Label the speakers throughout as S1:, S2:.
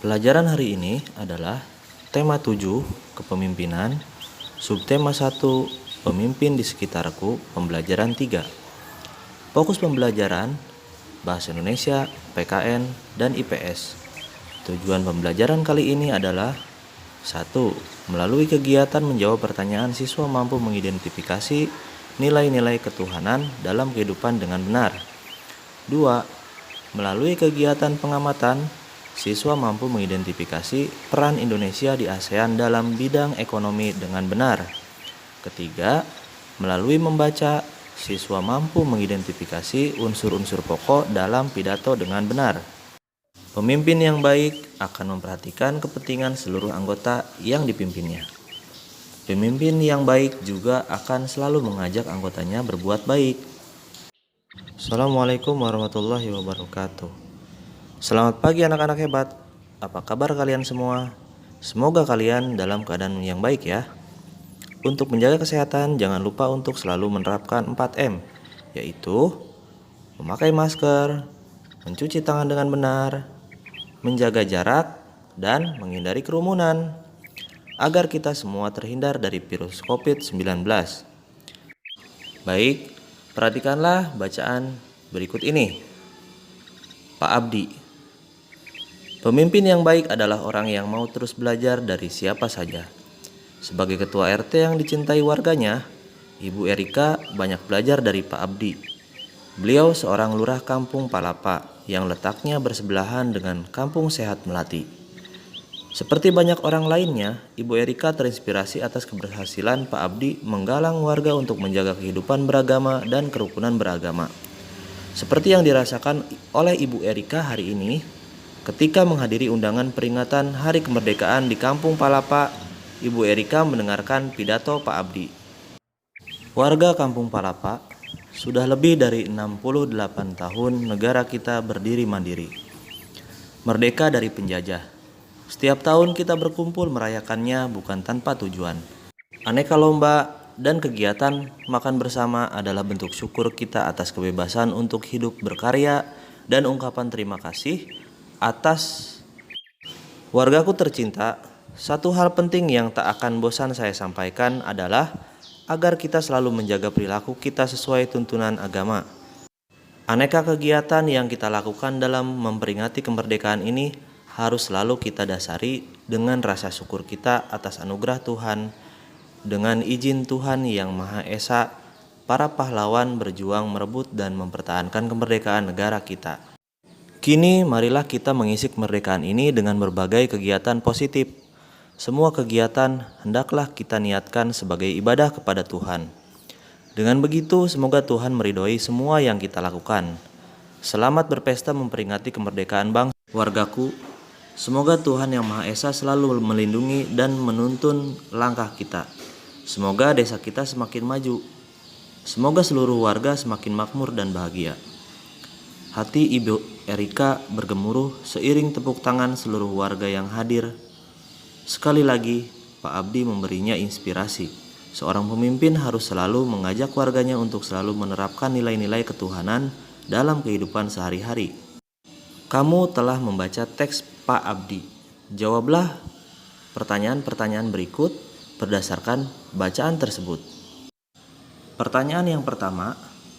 S1: Pelajaran hari ini adalah tema 7, kepemimpinan, subtema 1, pemimpin di sekitarku, pembelajaran 3. Fokus pembelajaran, Bahasa Indonesia, PKN, dan IPS. Tujuan pembelajaran kali ini adalah 1. Melalui kegiatan menjawab pertanyaan, siswa mampu mengidentifikasi nilai-nilai ketuhanan dalam kehidupan dengan benar. 2. Melalui kegiatan pengamatan, siswa mampu mengidentifikasi peran Indonesia di ASEAN dalam bidang ekonomi dengan benar. 3. Melalui membaca, siswa mampu mengidentifikasi unsur-unsur pokok dalam pidato dengan benar. Pemimpin yang baik akan memperhatikan kepentingan seluruh anggota yang dipimpinnya. Pemimpin yang baik juga akan selalu mengajak anggotanya berbuat baik. Assalamualaikum warahmatullahi wabarakatuh. Selamat pagi anak-anak hebat. Apa kabar kalian semua? Semoga kalian dalam keadaan yang baik ya. Untuk menjaga kesehatan, jangan lupa untuk selalu menerapkan 4M, yaitu memakai masker, mencuci tangan dengan benar, menjaga jarak, dan menghindari kerumunan, agar kita semua terhindar dari virus COVID-19. Baik, perhatikanlah bacaan berikut ini. Pak Abdi. Pemimpin yang baik adalah orang yang mau terus belajar dari siapa saja. Sebagai ketua RT yang dicintai warganya, Ibu Erika banyak belajar dari Pak Abdi. Beliau seorang lurah kampung Palapa yang letaknya bersebelahan dengan Kampung Sehat Melati. Seperti banyak orang lainnya, Ibu Erika terinspirasi atas keberhasilan Pak Abdi menggalang warga untuk menjaga kehidupan beragama dan kerukunan beragama. Seperti yang dirasakan oleh Ibu Erika hari ini, ketika menghadiri undangan peringatan Hari Kemerdekaan di Kampung Palapa, Ibu Erika mendengarkan pidato Pak Abdi. Warga Kampung Palapa, sudah lebih dari 68 tahun negara kita berdiri mandiri, merdeka dari penjajah. Setiap tahun kita berkumpul merayakannya bukan tanpa tujuan. Aneka lomba dan kegiatan makan bersama adalah bentuk syukur kita atas kebebasan untuk hidup berkarya dan ungkapan terima kasih atas wargaku tercinta. Satu hal penting yang tak akan bosan saya sampaikan adalah agar kita selalu menjaga perilaku kita sesuai tuntunan agama. Aneka kegiatan yang kita lakukan dalam memperingati kemerdekaan ini harus selalu kita dasari dengan rasa syukur kita atas anugerah Tuhan. Dengan izin Tuhan Yang Maha Esa, para pahlawan berjuang merebut dan mempertahankan kemerdekaan negara kita. Kini marilah kita mengisi kemerdekaan ini dengan berbagai kegiatan positif. Semua kegiatan hendaklah kita niatkan sebagai ibadah kepada Tuhan. Dengan begitu, semoga Tuhan meridhoi semua yang kita lakukan. Selamat berpesta memperingati kemerdekaan bangsa. Wargaku, semoga Tuhan Yang Maha Esa selalu melindungi dan menuntun langkah kita. Semoga desa kita semakin maju. Semoga seluruh warga semakin makmur dan bahagia. Hati Ibu Erika bergemuruh seiring tepuk tangan seluruh warga yang hadir. Sekali lagi, Pak Abdi memberinya inspirasi. Seorang pemimpin harus selalu mengajak warganya untuk selalu menerapkan nilai-nilai ketuhanan dalam kehidupan sehari-hari. Kamu telah membaca teks Pak Abdi. Jawablah pertanyaan-pertanyaan berikut berdasarkan bacaan tersebut. Pertanyaan yang pertama,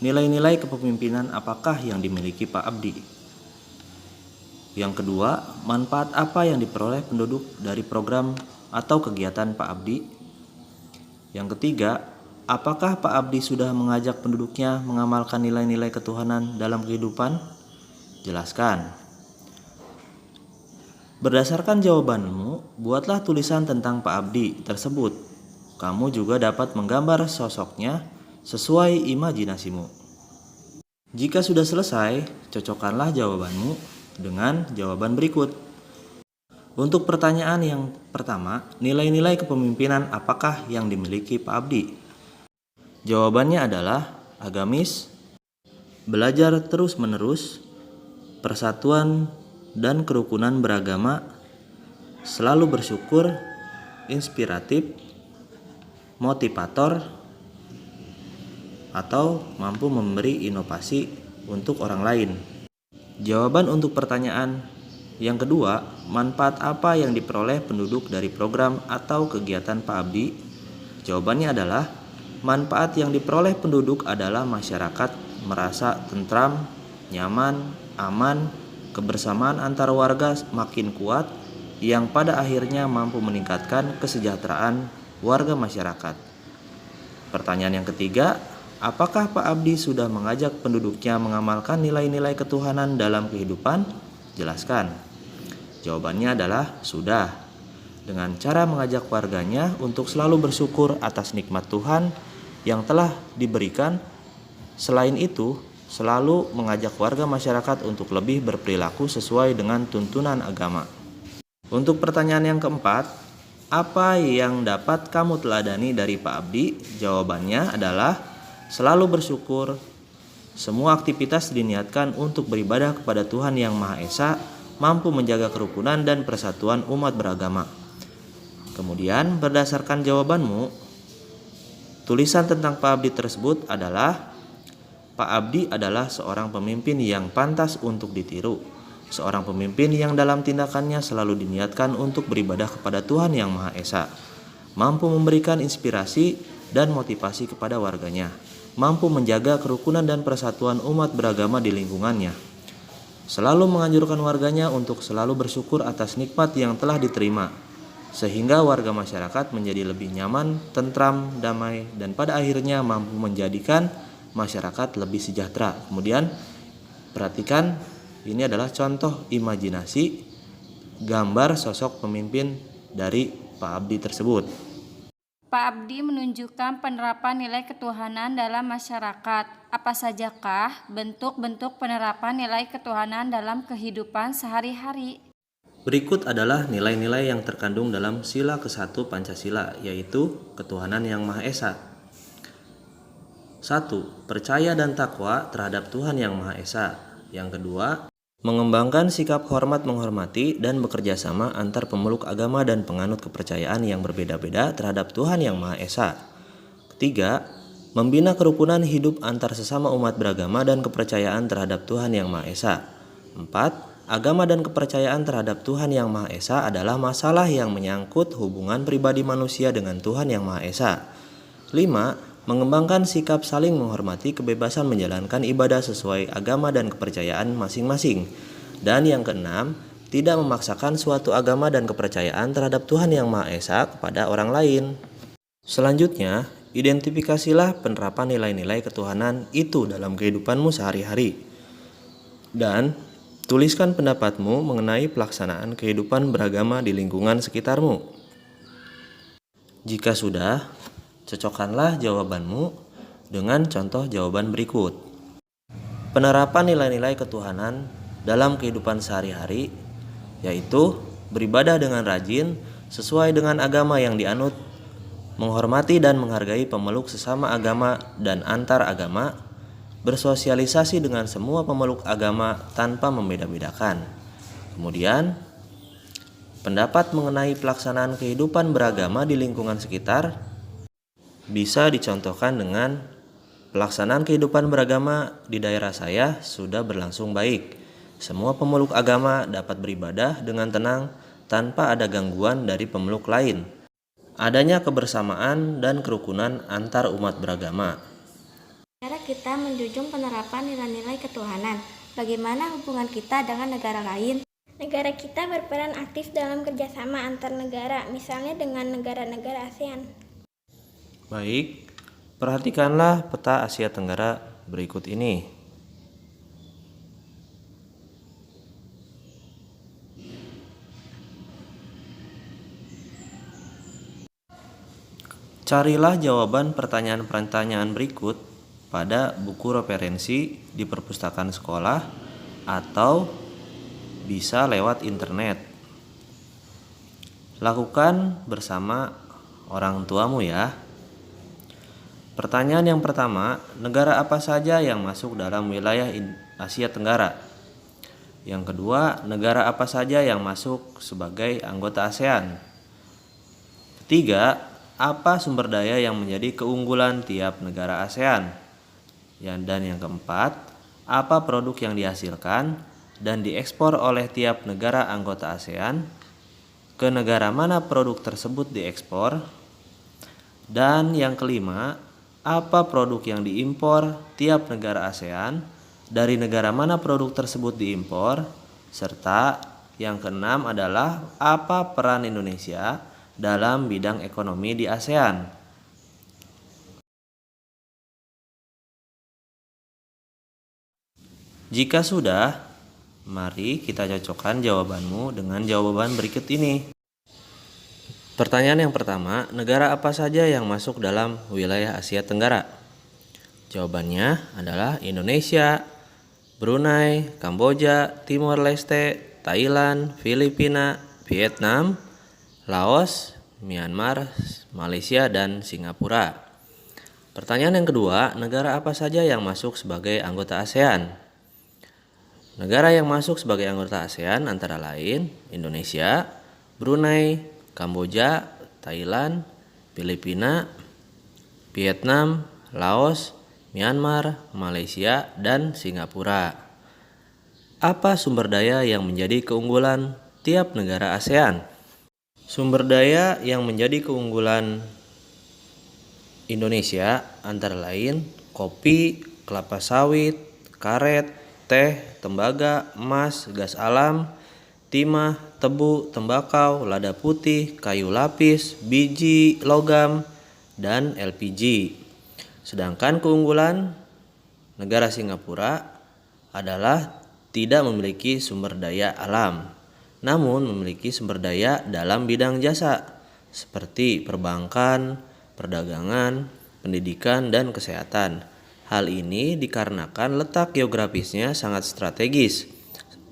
S1: nilai-nilai kepemimpinan apakah yang dimiliki Pak Abdi? Yang kedua, manfaat apa yang diperoleh penduduk dari program atau kegiatan Pak Abdi? Yang ketiga, apakah Pak Abdi sudah mengajak penduduknya mengamalkan nilai-nilai ketuhanan dalam kehidupan? Jelaskan. Berdasarkan jawabanmu, buatlah tulisan tentang Pak Abdi tersebut. Kamu juga dapat menggambar sosoknya sesuai imajinasimu. Jika sudah selesai, cocokkanlah jawabanmu dengan jawaban berikut. Untuk pertanyaan yang pertama, nilai-nilai kepemimpinan apakah yang dimiliki Pak Abdi? Jawabannya adalah agamis, belajar terus-menerus, persatuan dan kerukunan beragama, selalu bersyukur, inspiratif, motivator, atau mampu memberi inovasi untuk orang lain. Jawaban untuk pertanyaan yang kedua, manfaat apa yang diperoleh penduduk dari program atau kegiatan Pak Abdi? Jawabannya adalah manfaat yang diperoleh penduduk adalah masyarakat merasa tentram, nyaman, aman, kebersamaan antar warga makin kuat yang pada akhirnya mampu meningkatkan kesejahteraan warga masyarakat. Pertanyaan yang ketiga, apakah Pak Abdi sudah mengajak penduduknya mengamalkan nilai-nilai ketuhanan dalam kehidupan? Jelaskan. Jawabannya adalah sudah. Dengan cara mengajak warganya untuk selalu bersyukur atas nikmat Tuhan yang telah diberikan. Selain itu, selalu mengajak warga masyarakat untuk lebih berperilaku sesuai dengan tuntunan agama. Untuk pertanyaan yang keempat, apa yang dapat kamu teladani dari Pak Abdi? Jawabannya adalah selalu bersyukur. Semua aktivitas diniatkan untuk beribadah kepada Tuhan Yang Maha Esa, mampu menjaga kerukunan dan persatuan umat beragama. Kemudian berdasarkan jawabanmu, tulisan tentang Pak Abdi tersebut adalah Pak Abdi adalah seorang pemimpin yang pantas untuk ditiru. Seorang pemimpin yang dalam tindakannya selalu diniatkan untuk beribadah kepada Tuhan Yang Maha Esa, mampu memberikan inspirasi dan motivasi kepada warganya, mampu menjaga kerukunan dan persatuan umat beragama di lingkungannya, selalu menganjurkan warganya untuk selalu bersyukur atas nikmat yang telah diterima, sehingga warga masyarakat menjadi lebih nyaman, tentram, damai, dan pada akhirnya mampu menjadikan masyarakat lebih sejahtera. Kemudian perhatikan, ini adalah contoh imajinasi gambar sosok pemimpin dari Pak Abdi tersebut.
S2: Pak Abdi menunjukkan penerapan nilai ketuhanan dalam masyarakat. Apa sajakah bentuk-bentuk penerapan nilai ketuhanan dalam kehidupan sehari-hari?
S1: Berikut adalah nilai-nilai yang terkandung dalam sila ke-1 Pancasila, yaitu ketuhanan yang Maha Esa. 1. Percaya dan takwa terhadap Tuhan Yang Maha Esa. Yang kedua, mengembangkan sikap hormat menghormati dan bekerja sama antar pemeluk agama dan penganut kepercayaan yang berbeda-beda terhadap Tuhan Yang Maha Esa. Ketiga, membina kerukunan hidup antar sesama umat beragama dan kepercayaan terhadap Tuhan Yang Maha Esa. 4. Agama dan kepercayaan terhadap Tuhan Yang Maha Esa adalah masalah yang menyangkut hubungan pribadi manusia dengan Tuhan Yang Maha Esa. 5. Mengembangkan sikap saling menghormati kebebasan menjalankan ibadah sesuai agama dan kepercayaan masing-masing. Dan yang keenam, tidak memaksakan suatu agama dan kepercayaan terhadap Tuhan Yang Maha Esa kepada orang lain. Selanjutnya, identifikasilah penerapan nilai-nilai ketuhanan itu dalam kehidupanmu sehari-hari. Dan tuliskan pendapatmu mengenai pelaksanaan kehidupan beragama di lingkungan sekitarmu. Jika sudah, cocokkanlah jawabanmu dengan contoh jawaban berikut. Penerapan nilai-nilai ketuhanan dalam kehidupan sehari-hari, yaitu beribadah dengan rajin sesuai dengan agama yang dianut, menghormati dan menghargai pemeluk sesama agama dan antar agama, bersosialisasi dengan semua pemeluk agama tanpa membeda-bedakan. Kemudian, pendapat mengenai pelaksanaan kehidupan beragama di lingkungan sekitar bisa dicontohkan dengan pelaksanaan kehidupan beragama di daerah saya sudah berlangsung baik. Semua pemeluk agama dapat beribadah dengan tenang tanpa ada gangguan dari pemeluk lain. Adanya kebersamaan dan kerukunan antar umat beragama.
S3: Negara kita menjunjung penerapan nilai-nilai ketuhanan. Bagaimana hubungan kita dengan negara lain?
S4: Negara kita berperan aktif dalam kerjasama antar negara, misalnya dengan negara-negara ASEAN.
S1: Baik, perhatikanlah peta Asia Tenggara berikut ini. Carilah jawaban pertanyaan-pertanyaan berikut pada buku referensi di perpustakaan sekolah atau bisa lewat internet. Lakukan bersama orang tuamu ya. Pertanyaan yang pertama, negara apa saja yang masuk dalam wilayah Asia Tenggara? Yang kedua, negara apa saja yang masuk sebagai anggota ASEAN? Ketiga, apa sumber daya yang menjadi keunggulan tiap negara ASEAN? Dan yang keempat, apa produk yang dihasilkan? dan diekspor oleh tiap negara anggota ASEAN, ke negara mana produk tersebut diekspor, dan yang kelima, apa produk yang diimpor tiap negara ASEAN, dari negara mana produk tersebut diimpor, serta yang keenam adalah apa peran Indonesia dalam bidang ekonomi di ASEAN. Jika sudah, mari kita cocokkan jawabanmu dengan jawaban berikut ini. Pertanyaan yang pertama, negara apa saja yang masuk dalam wilayah Asia Tenggara? Jawabannya adalah Indonesia, Brunei, Kamboja, Timor Leste, Thailand, Filipina, Vietnam, Laos, Myanmar, Malaysia, dan Singapura. Pertanyaan yang kedua, negara apa saja yang masuk sebagai anggota ASEAN? Negara yang masuk sebagai anggota ASEAN antara lain Indonesia, Brunei, Kamboja, Thailand, Filipina, Vietnam, Laos, Myanmar, Malaysia, dan Singapura. Apa sumber daya yang menjadi keunggulan tiap negara ASEAN? Sumber daya yang menjadi keunggulan Indonesia antara lain kopi, kelapa sawit, karet, teh, tembaga, emas, gas alam, timah, tebu, tembakau, lada putih, kayu lapis, biji logam, dan LPG. Sedangkan keunggulan negara Singapura adalah tidak memiliki sumber daya alam, namun memiliki sumber daya dalam bidang jasa seperti perbankan, perdagangan, pendidikan, dan kesehatan. Hal ini dikarenakan letak geografisnya sangat strategis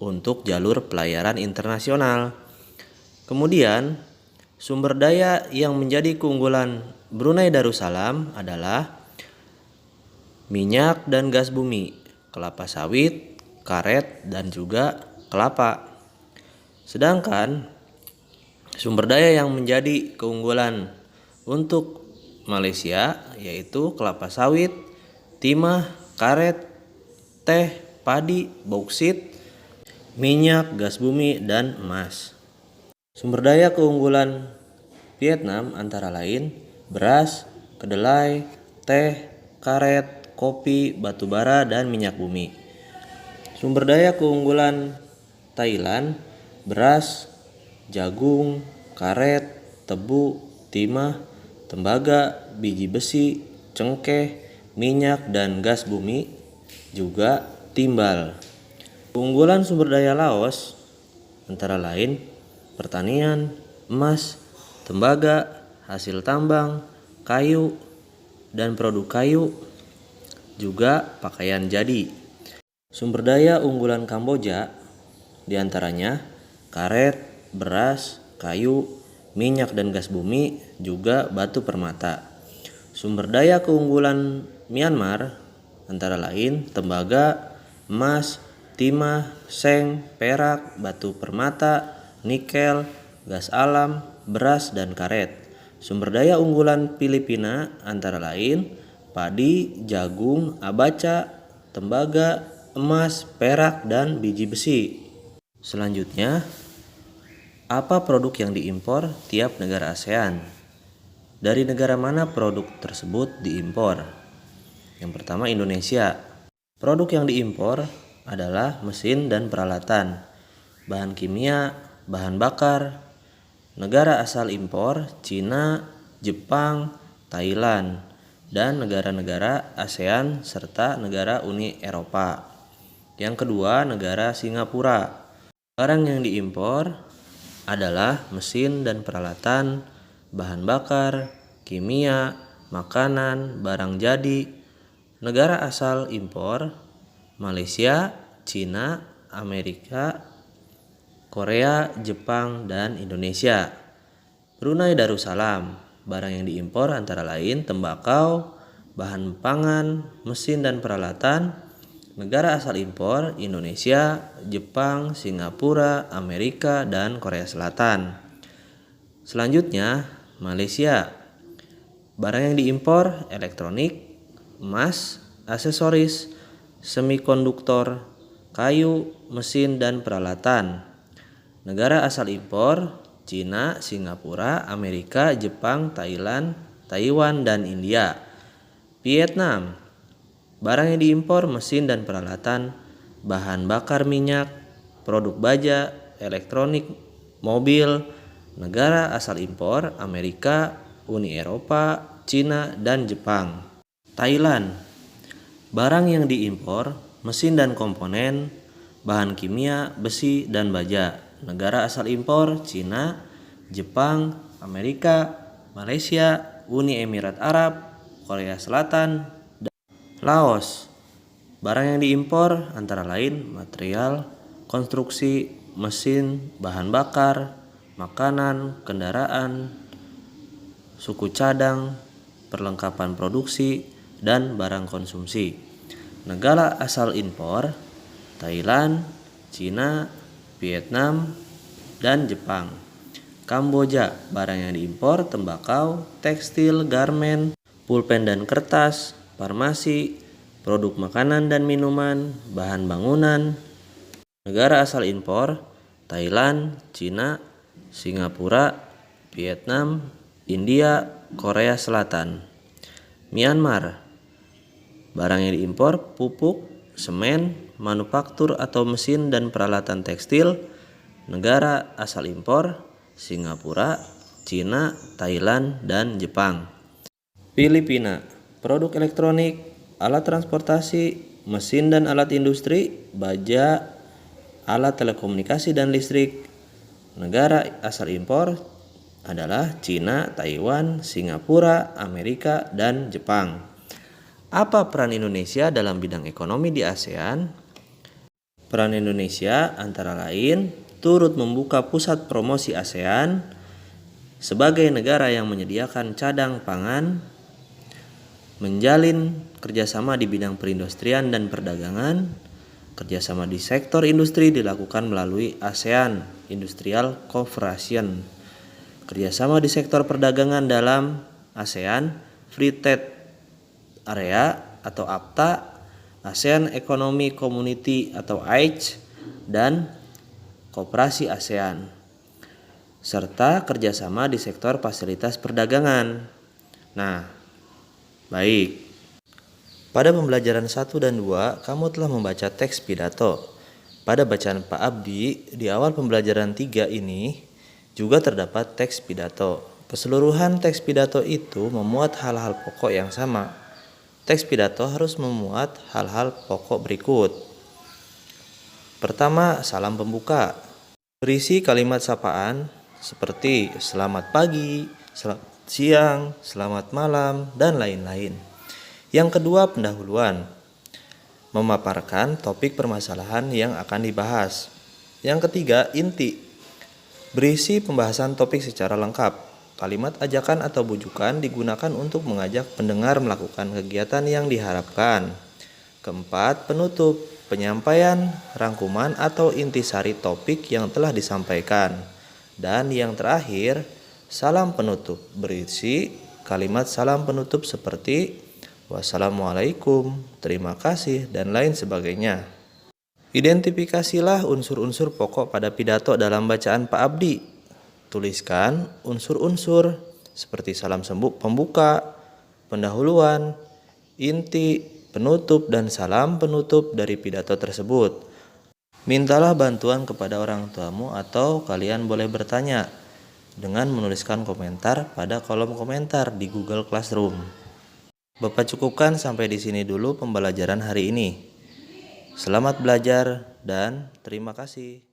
S1: untuk jalur pelayaran internasional. Kemudian, sumber daya yang menjadi keunggulan Brunei Darussalam adalah minyak dan gas bumi, kelapa sawit, karet, dan juga kelapa. Sedangkan sumber daya yang menjadi keunggulan untuk Malaysia yaitu kelapa sawit, timah, karet, teh, padi, bauksit, minyak, gas bumi, dan emas. Sumber daya keunggulan Vietnam antara lain beras, kedelai, teh, karet, kopi, batu bara, dan minyak bumi. Sumber daya keunggulan Thailand beras, jagung, karet, tebu, timah, tembaga, biji besi, cengkeh, minyak, dan gas bumi, juga timbal. Keunggulan sumber daya Laos antara lain pertanian, emas, tembaga, hasil tambang, kayu, dan produk kayu, juga pakaian jadi. Sumber daya unggulan Kamboja diantaranya karet, beras, kayu, minyak, dan gas bumi, juga batu permata. Sumber daya keunggulan Myanmar antara lain tembaga, emas, timah, seng, perak, batu permata, nikel, gas alam, beras, dan karet. Sumber daya unggulan Filipina antara lain padi, jagung, abaca, tembaga, emas, perak, dan biji besi. Selanjutnya, apa produk yang diimpor tiap negara ASEAN? Dari negara mana produk tersebut diimpor? Yang pertama Indonesia. Produk yang diimpor adalah mesin dan peralatan, bahan kimia, bahan bakar. Negara asal impor Cina, Jepang, Thailand, dan negara-negara ASEAN serta negara Uni Eropa. Yang kedua negara Singapura. Barang yang diimpor adalah mesin dan peralatan, bahan bakar, kimia, makanan, barang jadi. Negara asal impor Malaysia, Cina, Amerika, Korea, Jepang, dan Indonesia. Brunei Darussalam. Barang yang diimpor antara lain tembakau, bahan pangan, mesin dan peralatan. Negara asal impor Indonesia, Jepang, Singapura, Amerika, dan Korea Selatan. Selanjutnya Malaysia. Barang yang diimpor elektronik, emas, aksesoris, semikonduktor, kayu, mesin, dan peralatan. Negara asal impor: Cina, Singapura, Amerika, Jepang, Thailand, Taiwan, dan India. Vietnam. Barang yang diimpor: mesin dan peralatan, bahan bakar minyak, produk baja, elektronik, mobil. Negara asal impor: Amerika, Uni Eropa, Cina, dan Jepang. Thailand. Barang yang diimpor: mesin dan komponen, bahan kimia, besi, dan baja. Negara asal impor: Cina, Jepang, Amerika, Malaysia, Uni Emirat Arab, Korea Selatan, dan Laos. Barang yang diimpor antara lain material, konstruksi, mesin, bahan bakar, makanan, kendaraan, suku cadang, perlengkapan produksi, dan barang konsumsi. Negara asal impor: Thailand, Cina, Vietnam, dan Jepang. Kamboja. Barang yang diimpor: tembakau, tekstil, garmen, pulpen dan kertas, farmasi, produk makanan dan minuman, bahan bangunan. Negara asal impor: Thailand, Cina, Singapura, Vietnam, India, Korea Selatan. Myanmar. Barang yang diimpor: pupuk, semen, manufaktur atau mesin dan peralatan tekstil. Negara asal impor: Singapura, Cina, Thailand, dan Jepang. Filipina. Produk elektronik, alat transportasi, mesin dan alat industri, baja, alat telekomunikasi dan listrik. Negara asal impor adalah Cina, Taiwan, Singapura, Amerika, dan Jepang. Apa peran Indonesia dalam bidang ekonomi di ASEAN? Peran Indonesia antara lain turut membuka pusat promosi ASEAN sebagai negara yang menyediakan cadang pangan, menjalin kerjasama di bidang perindustrian dan perdagangan. Kerjasama di sektor industri dilakukan melalui ASEAN Industrial Cooperation. Kerjasama di sektor perdagangan dalam ASEAN Free Trade Area atau AFTA, ASEAN Economic Community atau AEC, dan Koperasi ASEAN, serta kerjasama di sektor fasilitas perdagangan. Nah, baik. Pada pembelajaran 1 dan 2, kamu telah membaca teks pidato. Pada bacaan Pak Abdi, di awal pembelajaran 3 ini juga terdapat teks pidato. Keseluruhan teks pidato itu memuat hal-hal pokok yang sama. Teks pidato harus memuat hal-hal pokok berikut. Pertama, salam pembuka. Berisi kalimat sapaan seperti selamat pagi, selamat siang, selamat malam, dan lain-lain. Yang kedua, pendahuluan. Memaparkan topik permasalahan yang akan dibahas. Yang ketiga, inti. Berisi pembahasan topik secara lengkap. Kalimat ajakan atau bujukan digunakan untuk mengajak pendengar melakukan kegiatan yang diharapkan. Keempat, penutup. Penyampaian, rangkuman atau intisari topik yang telah disampaikan. Dan yang terakhir, salam penutup. Berisi kalimat salam penutup seperti wassalamualaikum, terima kasih, dan lain sebagainya. Identifikasilah unsur-unsur pokok pada pidato dalam bacaan Pak Abdi. Tuliskan unsur-unsur seperti salam pembuka, pendahuluan, inti, penutup, dan salam penutup dari pidato tersebut. Mintalah bantuan kepada orang tuamu atau kalian boleh bertanya dengan menuliskan komentar pada kolom komentar di Google Classroom. Bapak cukupkan sampai di sini dulu pembelajaran hari ini. Selamat belajar dan terima kasih.